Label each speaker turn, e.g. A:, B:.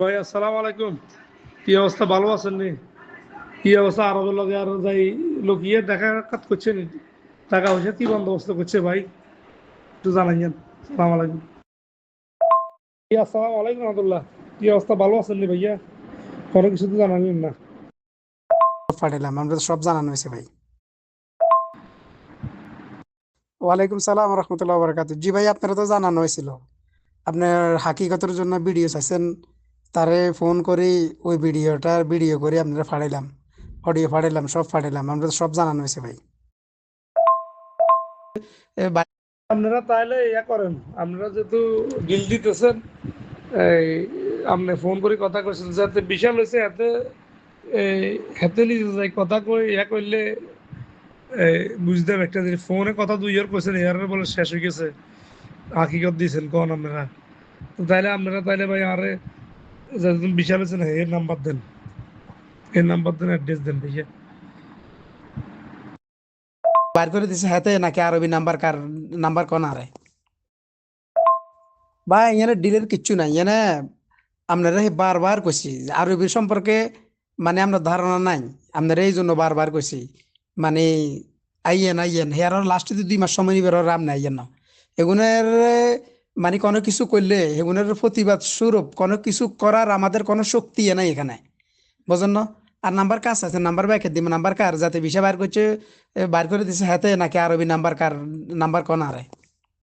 A: ভাই আসসালামু আলাইকুম। কি অবস্থা, ভালো আছেন নি? কি অবস্থা, আরবের লগে আর যাই লোকিয়ে দেখা কাজ করছে নি? টাকা পয়সা কি বন্দোবস্ত করছে ভাই, একটু জানাইয়েন। সালাম আলাইকুম। আসসালামু আলাইকুম রহমতুল্লাহ। কি অবস্থা, ভালো আছেন নি ভাইয়া? কোনো কিছু তো জানালেন না।
B: সব পাঠাইলাম, আমরা তো সব জানানো হয়েছে ভাই। ওয়ালাইকুম সালাম রহমতুল্লাহ বরকাত। জি ভাই, আপনারা তো জানানো হয়েছিল। আপনার হাকিকতের জন্য ভিডিও চাইছেন, তারে ফোন করি, ওই ভিডিও করে আপনারা ফাড়াইলাম, অডিও ফাড়াইলাম, সব ফাড়াইলাম, আমরা তো সব জানানো হয়েছে ভাই। ভাই,
A: আপনারা তাহলে ইয়া করেন, আপনারা যেহেতু ডিল দিতেছেন, এই আপনি ফোন করে কথা কইছেন যাতে বিশাল হয়েছে, এতে এই হাতে নিজে যাই কথা কই ইয়া করলে বুঝতাম একটা জিনিস। ফোনে কথা 2 ইয়ার কইছেন, ইয়ারের বলে শেষ হয়ে গেছে, হাকিকত দিয়েছেন কোন আপনারা? তো তাইলে আপনারা তাইলে ভাই আরে যাদের বিশাল হয়েছে না, এর নাম্বার দেন, এর নাম্বার দেন, অ্যাড্রেস দেন ভাইয়া।
B: বার করে দিছে হাতে নাকি আরবি নাম্বার, কার নাম্বার কোন আরে? ভাই এখানে ডিলের কিচ্ছু নাই এখানে। আপনারা বারবার কইছি যে আরবি সম্পর্কে মানে আমরা ধারণা নাই, আপনারা এই জন্য বারবার কইছি। মানে আইয়েন আইয়েন, হেয়ার লাস্টে 2 মাস সময় নিবে, রাম নাই আইয়েন না এগুনের। মানে কোনো কিছু করলে এগুনের প্রতিবাদ স্বরূপ কোনো কিছু করার আমাদের কোনো শক্তি নাই এখানে, বুঝেন না? আর নাম্বার কার আছে, নাম্বার ব্যাকে দিব, নাম্বার কার যাতে বিষয় বার করছে, বার করে দিছে হাতে নাকি আরবি নাম্বার, কার নাম্বার কোন আরে?